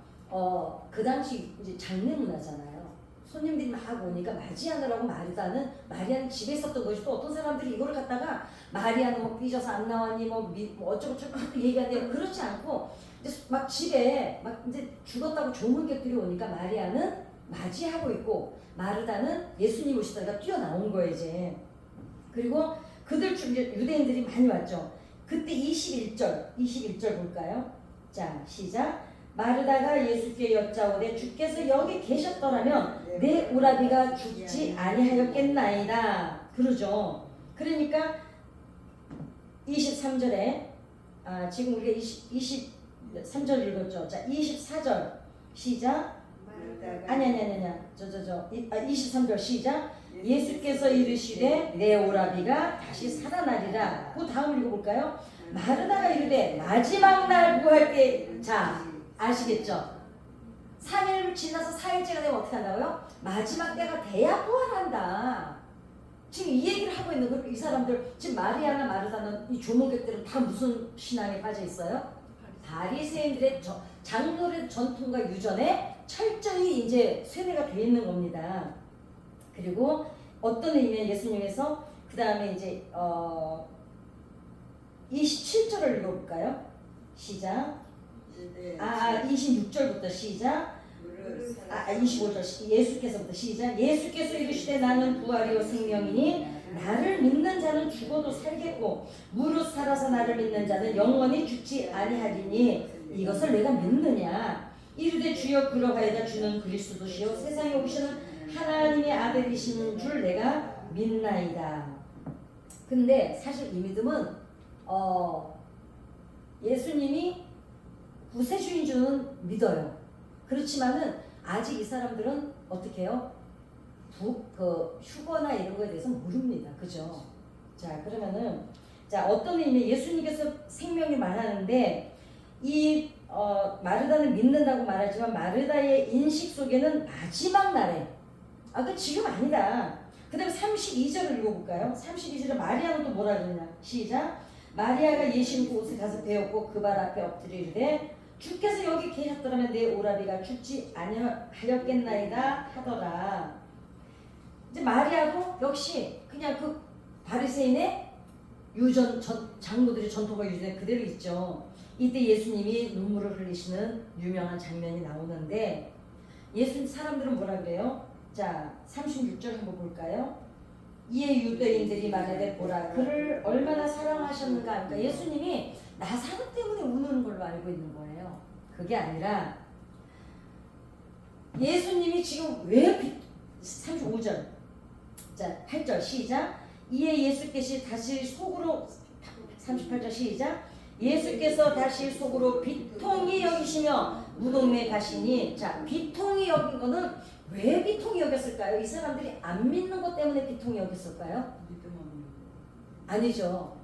그 당시 이제 장례 문화잖아요. 손님들이 막 오니까 맞이하느라고 마리아는 집에 있었던 것이 또 어떤 사람들이 이거를 갖다가 마리아는 뭐 삐져서 안 나왔니 뭐 어쩌고저쩌고 얘기하는데 그렇지 않고 이제 막 집에 막 이제 죽었다고 조문객들이 오니까 마리아는 맞이하고 있고 마르다는 예수님 오시다가 뛰어나온 거예요 이제. 그리고 그들 중 이제 유대인들이 많이 왔죠. 그때 21절 볼까요? 자 시작 마르다가 예수께 여짜오되 주께서 여기 계셨더라면 내 오라비가 죽지 아니하였겠나이다 그러죠. 그러니까 23절에 지금 우리가 23절 읽었죠. 자 24절 시작 아니 23절 시작 예수께서 이르시되 내 오라비가 다시 살아나리라. 그 다음 읽어볼까요? 마르다가 이르되 마지막 날 구할 때 자 아시겠죠? 3일 지나서 4일째가 되면 어떻게 한다고요? 마지막 때가 돼야 부활한다. 지금 이 얘기를 하고 있는 거예요. 이 사람들 지금 마리아나 마르다는 이 조문객들은 다 무슨 신앙에 빠져 있어요? 바리새인들의 장로의 전통과 유전에 철저히 이제 세뇌가 돼 있는 겁니다. 그리고 어떤 의미는 예수님에서 그 다음에 이제 27절을 읽어볼까요? 시작. 26절부터 시작. 25절 예수께서부터 시작. 예수께서 이르시되 나는 부활이요 생명이니 나를 믿는 자는 죽어도 살겠고 무릇 살아서 나를 믿는 자는 영원히 죽지 아니하리니 이것을 내가 믿느냐. 이르되 주여 그러하여다 주는 그리스도시요 세상에 오시는 하나님의 아들이신 줄 내가 믿나이다. 근데 사실 이 믿음은 예수님이 구세주인 줄은 믿어요. 그렇지만은 아직 이 사람들은 어떻게 해요? 휴거나 이런 거에 대해서 모릅니다. 그죠? 자 그러면은 자, 어떤 의미? 예수님께서 생명이 말하는데 이 마르다는 믿는다고 말하지만 마르다의 인식 속에는 마지막 날에 그 지금 아니다. 그 다음에 32절을 읽어볼까요? 32절에 마리아는 또 뭐라 그러냐? 시작. 마리아가 예수님 곳에 가서 배웠고 그 발 앞에 엎드려 이르되 주께서 여기 계셨더라면 내 오라비가 죽지 아니하였겠나이다 하더라. 이제 마리아도 역시 그냥 그 바리새인의 장로들의 전통과 유전 그대로 있죠. 이때 예수님이 눈물을 흘리시는 유명한 장면이 나오는데 사람들은 뭐라 그래요? 자, 36절 한번 볼까요? 이에 유대인들이 말하되 보라 그를 얼마나 사랑하셨는가. 그러니까 예수님이 나사로 때문에 우는 걸로 알고 있는 거예요. 그게 아니라 예수님이 지금 왜 35절 자 8절 시작. 이에 예수께서 다시 속으로 38절 시작. 예수께서 다시 속으로 비통히 여기시며 무덤에 가시니 자 비통히 여긴 거는 왜 비통히 여겼을까요? 이 사람들이 안 믿는 것 때문에 비통히 여겼을까요? 아니죠.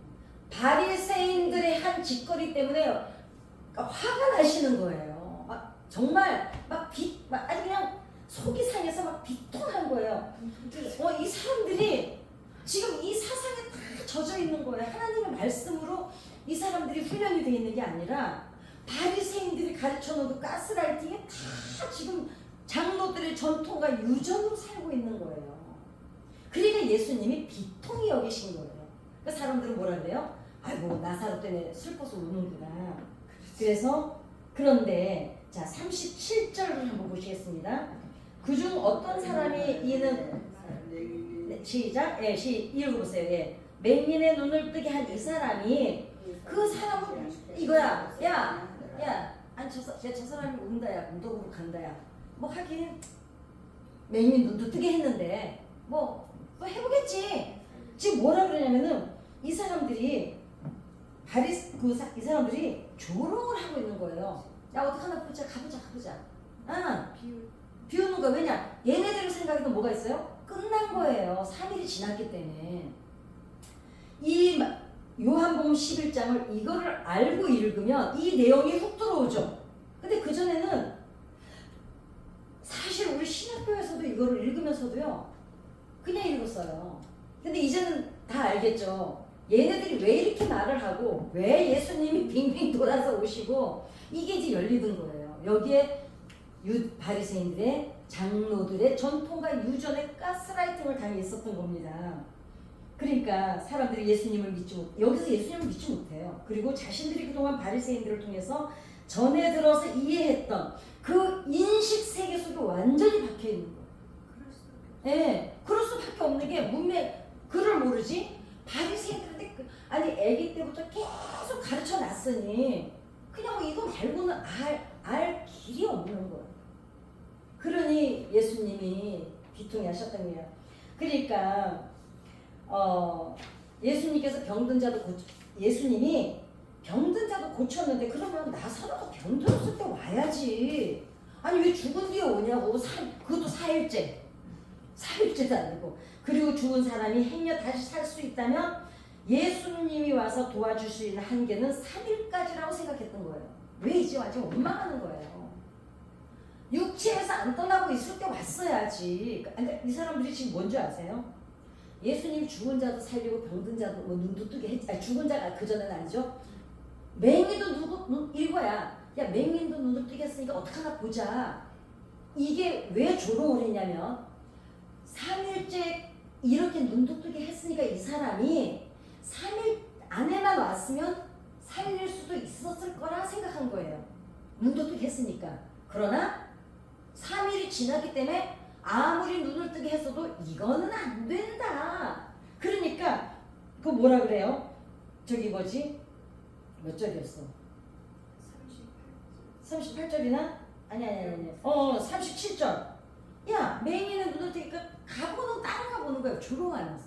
바리새인들의 한 짓거리 때문에 화가 나시는 거예요. 정말 아주 그냥 속이 상해서 막 비통한 거예요. 이 사람들이 지금 이 사상에 다 젖어 있는 거예요. 하나님의 말씀으로 이 사람들이 훈련이 되어 있는 게 아니라 바리새인들이 가르쳐놓은 그 가스라이팅에 다 지금 장로들의 전통과 유전으로 살고 있는 거예요. 그러니까 예수님이 비통히 여기신 거예요. 그러니까 사람들은 뭐라 그래요? 아이고 나사로 때문에 슬퍼서 우는구나. 그래서 그런데 자 37절을 한번 보시겠습니다. 그중 어떤 사람이 이는 시작 읽어보세요. 맹인의 눈을 뜨게 한 이 사람이 그 사람은 이거야. 아니 저 사람이 운다야 무덤으로 간다야. 뭐 하긴 맹인 눈도 뜨게 했는데 뭐 해보겠지. 지금 뭐라 그러냐면은 이 사람들이 이 사람들이 조롱을 하고 있는 거예요. 야 어떡하나 보자 가보자. 비우는 거 왜냐? 얘네들 생각에도 뭐가 있어요? 끝난 거예요. 3일이 지났기 때문에. 이 요한복음 11장을 이거를 알고 읽으면 이 내용이 훅 들어오죠. 근데 그전에는 사실 우리 신학교에서도 이거를 읽으면서도요 그냥 읽었어요. 근데 이제는 다 알겠죠. 얘네들이 왜 이렇게 말을 하고 왜 예수님이 빙빙 돌아서 오시고 이게 이제 열리는 거예요. 여기에 바리새인들의 장로들의 전통과 유전의 가스라이팅을 당했었던 겁니다. 그러니까 사람들이 예수님을 여기서 예수님을 믿지 못해요. 그리고 자신들이 그동안 바리새인들을 통해서 전에 들어서 이해했던 그 인식 세계 속에 완전히 박혀 있는 거예요. 그럴 수밖에 없는 게 문맥 그를 모르지. 바리새인들한테 아니 아기 때부터 계속 가르쳐 놨으니 그냥 이거 말고는 알 길이 없는 거예요. 그러니 예수님이 비통해 하셨던 거예요. 그러니까 예수님께서 예수님이 병든 자도 고쳤는데 그러면 나사로가 병들었을 때 와야지. 아니 왜 죽은 뒤에 오냐고. 그것도 4일째도 아니고. 그리고 죽은 사람이 행여 다시 살 수 있다면 예수님이 와서 도와줄 수 있는 한계는 3일까지라고 생각했던 거예요. 왜 이제 와지 원망하는 거예요. 육체에서 안 떠나고 있을 때 왔어야지. 그러니까 이 사람들이 지금 뭔지 아세요? 예수님이 죽은 자도 살리고 병든 자도 눈도 뜨게 했지. 죽은 자가 그전에는 아니죠. 맹인도 이거야. 야 맹인도 눈을 뜨게 했으니까 어떡하나 보자. 이게 왜 조롱을 했냐면 3일째 이렇게 눈도 뜨게 했으니까 이 사람이 3일 안에만 왔으면 살릴 수도 있었을 거라 생각한 거예요. 눈도 뜨게 했으니까. 그러나 3일이 지났기 때문에 아무리 눈을 뜨게 했어도 이거는 안 된다. 그러니까 그 뭐라 그래요? 저기 뭐지? 몇 절이었어? 38절이나? 아니 37절. 야 맹인의 눈을 뜨니까 가보는 따라가 보는 거예요. 조롱하면서.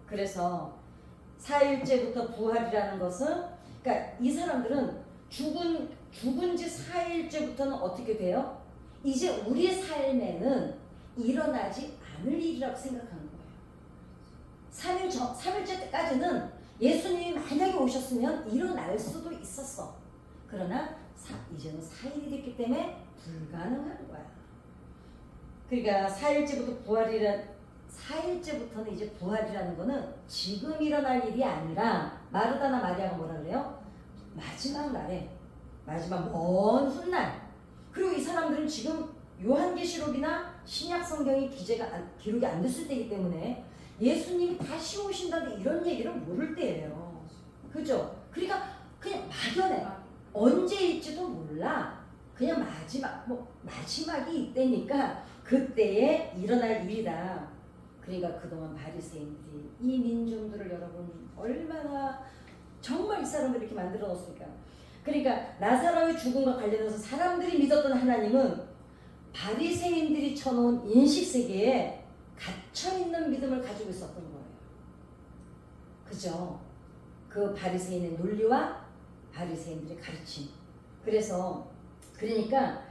그래서 4일째부터 부활이라는 것은 그러니까 이 사람들은 죽은 지 4일째부터는 어떻게 돼요? 이제 우리의 삶에는 일어나지 않을 일이라고 생각하는 거예요. 3일째 때까지는 예수님이 만약에 오셨으면 일어날 수도 있었어. 그러나 이제는 4일이 됐기 때문에 불가능한 거야. 그러니까 4일째부터는 이제 부활이라는 거는 지금 일어날 일이 아니라 마르다나 마리아가 뭐라 그래요? 마지막 날에, 마지막 먼 훗날. 그리고 이 사람들은 지금 요한계시록이나 신약 성경이 기록이 안 됐을 때이기 때문에 예수님이 다시 오신다는 이런 얘기를 모를 때예요. 그죠? 그러니까 그냥 막연해. 언제일지도 몰라. 그냥 마지막이 이때니까 그때에 일어날 일이다. 그러니까 그동안 바리새인들이 이 민중들을 여러분 얼마나 정말 이 사람을 이렇게 만들어 놓습니까? 그러니까 나사로의 죽음과 관련해서 사람들이 믿었던 하나님은 바리새인들이 쳐놓은 인식세계에 갇혀있는 믿음을 가지고 있었던 거예요. 그죠? 그 바리새인의 논리와 바리새인들의 가르침. 그러니까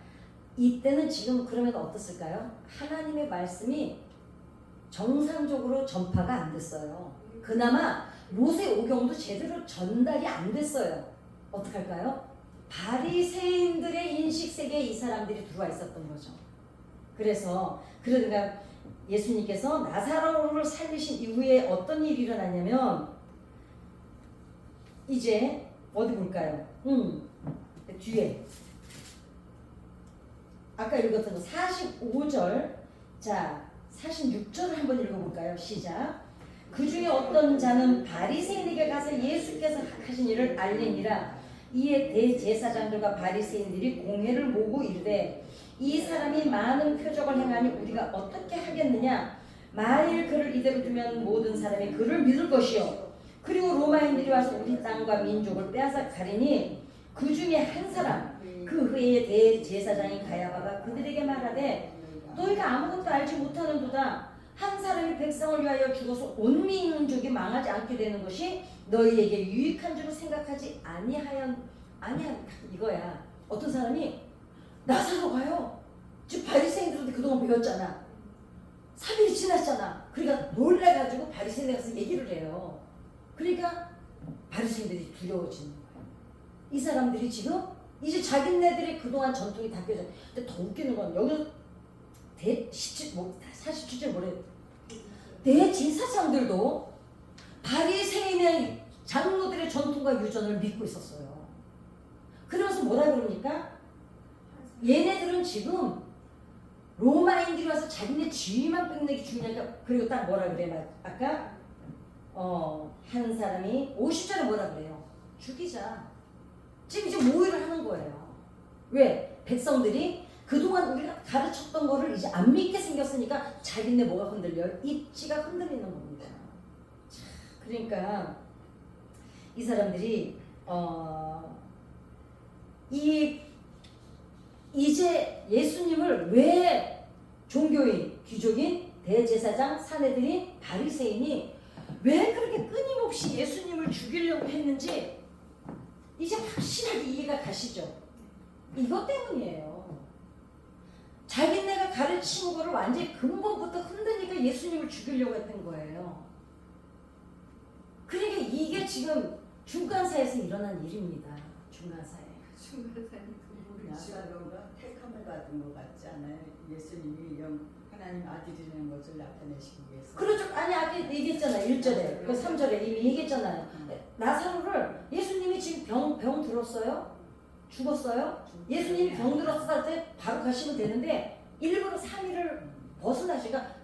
이때는 지금 그러면 어떻을까요? 하나님의 말씀이 정상적으로 전파가 안 됐어요. 그나마 모세오경도 제대로 전달이 안 됐어요. 어떡할까요? 바리새인들의 인식세계에 이 사람들이 들어와 있었던 거죠. 그러니까 예수님께서 나사로를 살리신 이후에 어떤 일이 일어났냐면 이제 어디 볼까요? 뒤에 아까 읽었던 거 45절, 자 46절을 한번 읽어볼까요? 시작. 그 중에 어떤 자는 바리새인에게 가서 예수께서 하신 일을 알리니라. 이에 대제사장들과 바리새인들이 공회를 모으고 이르되 이 사람이 많은 표적을 행하니 우리가 어떻게 하겠느냐. 만일 그를 이대로 두면 모든 사람이 그를 믿을 것이요 그리고 로마인들이 와서 우리 땅과 민족을 빼앗아 가리니 그 중에 한 사람 그 후에 대제사장인 가야바가 그들에게 말하되 너희가 아무것도 알지 못하는도다. 한 사람이 백성을 위하여 죽어서 온 민족이 망하지 않게 되는 것이 너희에게 유익한 줄로 생각하지 아니하였 이거야. 어떤 사람이 나사로 가요. 지금 바리새인들한테 그동안 배웠잖아. 3일이 지났잖아. 그러니까 놀래가지고 바리새인에 가서 얘기를 해요. 그러니까 바리새인들이 두려워지는 거예요. 이 사람들이 지금 이제 자기네들이 그동안 전통이 다 깨져. 근데 더 웃기는 건 여기서 47절 뭐래? 대제사장들도 바리새인의 장로들의 전통과 유전을 믿고 있었어요. 그러면서 뭐라 그럽니까? 얘네들은 지금 로마인들이 와서 자기네 지위만 뺏는 게 중요하니까. 그리고 딱 뭐라 그래? 아까 한 사람이 50절에 뭐라 그래요? 죽이자. 지금 이제 모의를 하는 거예요. 왜? 백성들이 그동안 우리가 가르쳤던 거를 이제 안 믿게 생겼으니까 자기네 뭐가 흔들려요? 입지가 흔들리는 겁니다. 그러니까 이 사람들이 이제 예수님을 왜 종교인, 귀족인, 대제사장, 사내들인, 바리새인이 왜 그렇게 끊임없이 예수님을 죽이려고 했는지 이제 확실하게 이해가 가시죠? 이것 때문이에요. 자기네가 가르치는 거를 완전히 근본부터 흔드니까 예수님을 죽이려고 했던 거예요. 그러니까 이게 지금 중간사에서 일어난 일입니다. 중간사에. 나사로가 택함을 받은 것 같지 않아요? 예수님이 하나님 아들이라는 것을 나타내시기 위해서. 그렇죠. 아니 아까 얘기했잖아요. 1절에 그 3절에 이미 얘기했잖아요. 나사로를 예수님이 지금 병 들었어요? 죽었어요? 예수님이 병 들었을 때 바로 가시면 되는데 일부러 3일을 벗어나시니까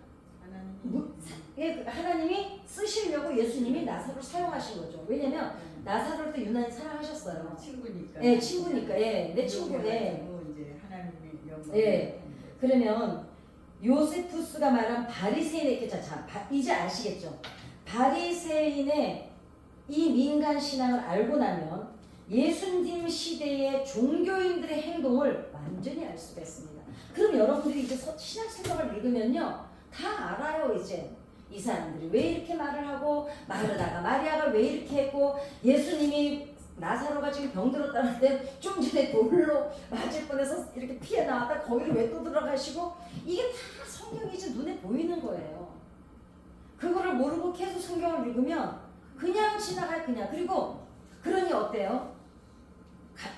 하나님이 쓰시려고 예수님이 나사로를 사용하신 거죠. 왜냐면 나사로를 또 유난히 사랑하셨어요. 친구니까. 네, 친구니까. 예, 내 친구네. 이제 하나님의 영광. 예. 그러면 요세푸스가 말한 바리새인의 이제 아시겠죠? 바리새인의 이 민간 신앙을 알고 나면 예수님 시대의 종교인들의 행동을 완전히 알 수가 있습니다. 그럼 여러분들이 이제 신약 성경을 읽으면요, 다 알아요. 이제 이 사람들이 왜 이렇게 말을 하고 마르다가 마리아가 왜 이렇게 했고 예수님이 나사로가 지금 병들었다는 때 좀 전에 돌로 맞을 뻔해서 이렇게 피해 나왔다 거기를 왜 또 들어가시고 이게 다 성경이 이제 눈에 보이는 거예요. 그거를 모르고 계속 성경을 읽으면 그냥 지나갈 그냥. 그리고 그러니 어때요?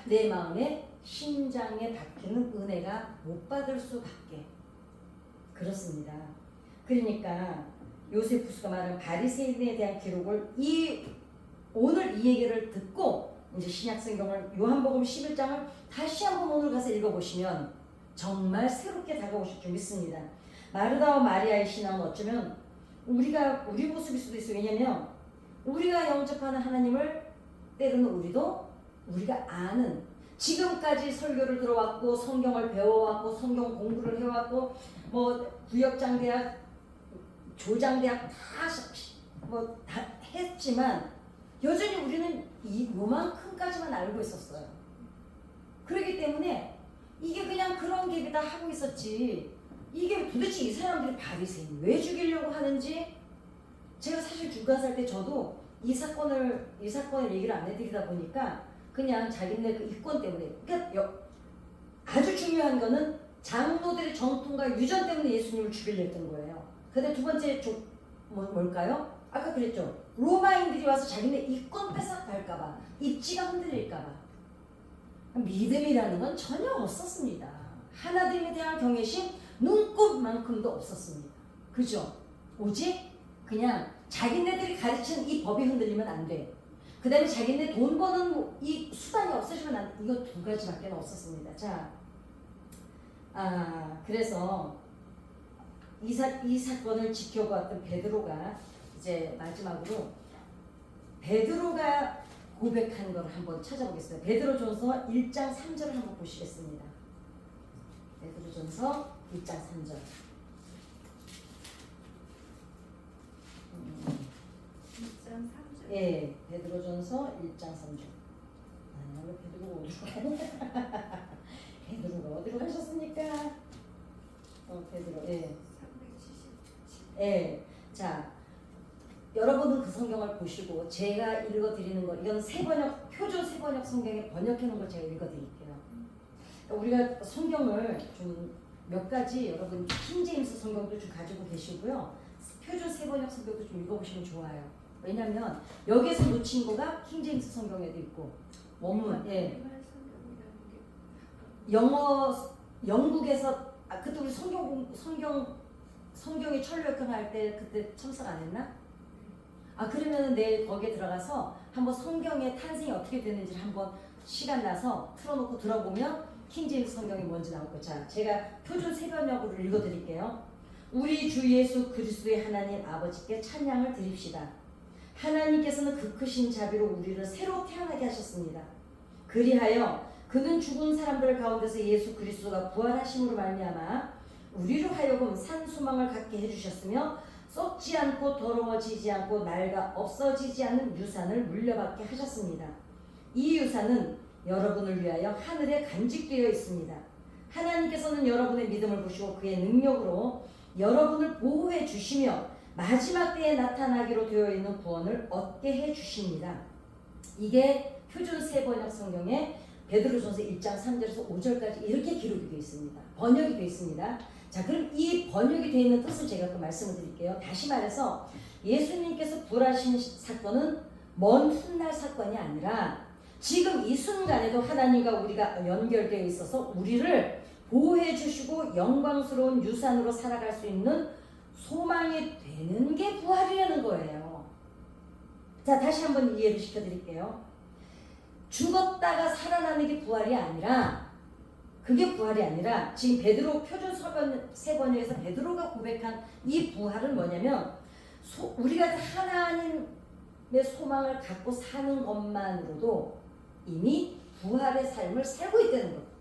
내 마음에 심장에 박히는 은혜가 못 받을 수밖에. 그렇습니다. 그러니까 요세푸스가 말한 바리새인에 대한 기록을 오늘 이 얘기를 듣고 이제 신약성경을 요한복음 11장을 다시 한번 오늘 가서 읽어보시면 정말 새롭게 다가오실 줄 믿습니다. 마르다와 마리아의 신앙은 어쩌면 우리 모습일 수도 있어요. 왜냐면 우리가 영접하는 하나님을 때로는 우리가 아는, 지금까지 설교를 들어왔고 성경을 배워왔고 성경 공부를 해왔고 뭐 구역장대학 조장대학 다 했지만 여전히 우리는 요만큼까지만 알고 있었어요. 그렇기 때문에 이게 그냥 그런 객이다 하고 있었지, 이게 도대체 이 사람들이 바리새인 왜 죽이려고 하는지, 제가 사실 중간살 때 저도 이 사건을 얘기를 안 해드리다 보니까 그냥 자기네 그 이권 때문에, 그러니까 아주 중요한 거는 장로들의 정통과 유전 때문에 예수님을 죽이려 했던 거예요. 근데 두 번째 뭘까요? 아까 그랬죠. 로마인들이 와서 자기네 이권 뺏어갈까봐, 입지가 흔들릴까봐. 믿음이라는 건 전혀 없었습니다. 하나님에 대한 경외심 눈꼽만큼도 없었습니다. 그죠? 오직 그냥 자기네들이 가르치는 이 법이 흔들리면 안 돼. 그 다음에 자기네 돈 버는 이 수단이 없어지면 안 돼. 이거 두 가지밖에 없었습니다. 자, 그래서 이 사건을 지켜보았던 베드로가 이제 마지막으로 베드로가 고백한 걸 한번 찾아보겠습니다. 베드로전서 1장 3절을 한번 보시겠습니다. 베드로전서 1장 3절. 1장 3절. 예, 베드로전서 1장 3절. 왜 베드로가 어디로 가냐? 베드로가 어디로 가셨습니까? 베드로. 예. 377. 예. 자, 여러분은 그 성경을 보시고 제가 읽어드리는 거, 이건 표준 세번역 성경에 번역해 놓은 걸 제가 읽어드릴게요. 우리가 성경을 좀 몇 가지, 여러분 킹제임스 성경도 좀 가지고 계시고요, 표준 세번역 성경도 좀 읽어보시면 좋아요. 왜냐하면 여기에서 놓친 거가 킹제임스 성경에도 있고 원문, 예. 영국에서 그때 우리 성경이 철력할 때 그때 참석 안 했나? 그러면은 내일 거기에 들어가서 한번 성경의 탄생이 어떻게 됐는지 한번 시간 나서 틀어놓고 들어보면 킹제임스 성경이 뭔지 나올 거예요. 자, 제가 표준 세번역으로 읽어드릴게요. 우리 주 예수 그리스도의 하나님 아버지께 찬양을 드립시다. 하나님께서는 그 크신 자비로 우리를 새로 태어나게 하셨습니다. 그리하여 그는 죽은 사람들 가운데서 예수 그리스도가 부활하심으로 말미암아 우리로 하여금 산 소망을 갖게 해주셨으며 썩지 않고 더러워지지 않고 낡아 없어지지 않는 유산을 물려받게 하셨습니다. 이 유산은 여러분을 위하여 하늘에 간직되어 있습니다. 하나님께서는 여러분의 믿음을 보시고 그의 능력으로 여러분을 보호해 주시며 마지막 때에 나타나기로 되어 있는 구원을 얻게 해 주십니다. 이게 표준 세번역 성경에 베드로전서 1장 3절에서 5절까지 이렇게 기록이 되어 있습니다. 번역이 되어 있습니다. 자, 그럼 이 번역이 되어 있는 뜻을 제가 또 말씀을 드릴게요. 다시 말해서 예수님께서 부활하신 사건은 먼 훗날 사건이 아니라 지금 이 순간에도 하나님과 우리가 연결되어 있어서 우리를 보호해 주시고 영광스러운 유산으로 살아갈 수 있는 소망이 되는 게 부활이라는 거예요. 자, 다시 한번 이해를 시켜드릴게요. 죽었다가 살아나는 게 부활이 아니라, 그게 부활이 아니라 지금 베드로 표준 세번역에서 베드로가 고백한 이 부활은 뭐냐면 우리가 하나님의 소망을 갖고 사는 것만으로도 이미 부활의 삶을 살고 있다는 겁니다.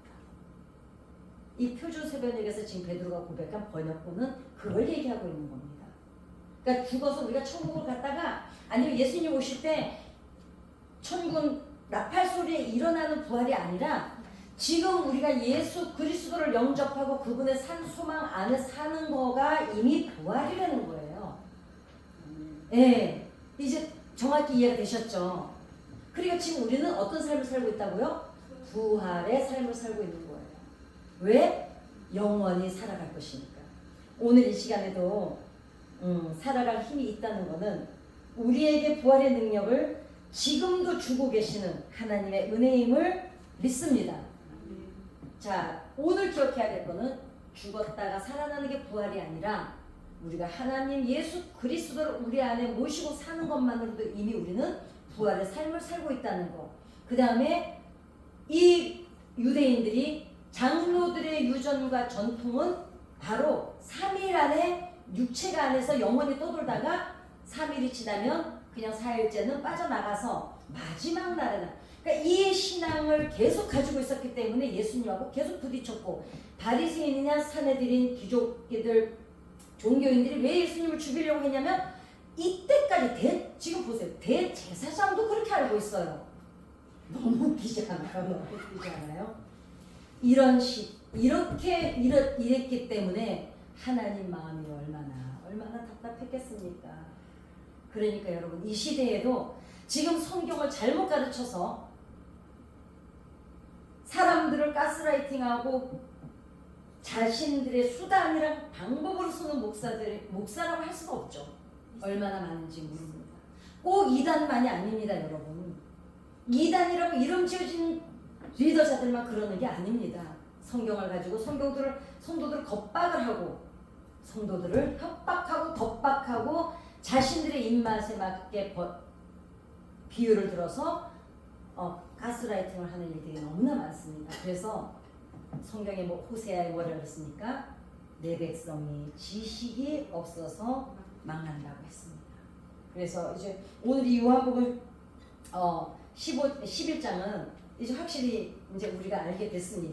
이 표준 세번역에서 지금 베드로가 고백한 번역본은 그걸 얘기하고 있는 겁니다. 그러니까 죽어서 우리가 천국을 갔다가 아니면 예수님 오실 때 천국 나팔 소리에 일어나는 부활이 아니라 지금 우리가 예수 그리스도를 영접하고 그분의 산 소망 안에 사는 거가 이미 부활이라는 거예요. 예, 이제 정확히 이해가 되셨죠? 그리고 지금 우리는 어떤 삶을 살고 있다고요? 부활의 삶을 살고 있는 거예요. 왜? 영원히 살아갈 것이니까. 오늘 이 시간에도 살아갈 힘이 있다는 거는 우리에게 부활의 능력을 지금도 주고 계시는 하나님의 은혜임을 믿습니다. 자, 오늘 기억해야 될 거는 죽었다가 살아나는 게 부활이 아니라 우리가 하나님 예수 그리스도를 우리 안에 모시고 사는 것만으로도 이미 우리는 부활의 삶을 살고 있다는 거. 그 다음에 이 유대인들이 장로들의 유전과 전통은 바로 3일 안에 육체가 안에서 영혼이 떠돌다가 3일이 지나면 그냥 4일째는 빠져나가서 마지막 날에는, 그러니까 이 신앙을 계속 가지고 있었기 때문에 예수님하고 계속 부딪혔고, 바리새인이냐 사내들인 귀족들 종교인들이 왜 예수님을 죽이려고 했냐면 이때까지 지금 보세요, 대제사장도 그렇게 알고 있어요. 너무 웃기지 않아요? 너무 웃기지 않아요? 이랬기 때문에 하나님 마음이 얼마나 답답했겠습니까? 그러니까 여러분, 이 시대에도 지금 성경을 잘못 가르쳐서 사람들을 가스라이팅하고 자신들의 수단이랑 방법으로 쓰는 목사라고 할 수가 없죠. 얼마나 많은지 모릅니다. 꼭 이단만이 아닙니다, 여러분. 이단이라고 이름 지어진 리더자들만 그러는 게 아닙니다. 성경을 가지고 성도들을 겁박을 하고, 성도들을 협박하고 겁박하고, 자신들의 입맛에 맞게 비유를 들어서 가스라이팅을 하는 일들이 너무나 많습니다. 그래서 성경에 호세아에 뭐라 그랬습니까? 내 백성이 지식이 없어서 망한다고 했습니다. 그래서 이제 오늘 이 요한복음 11장은 이제 확실히 이제 우리가 알게 됐습니다.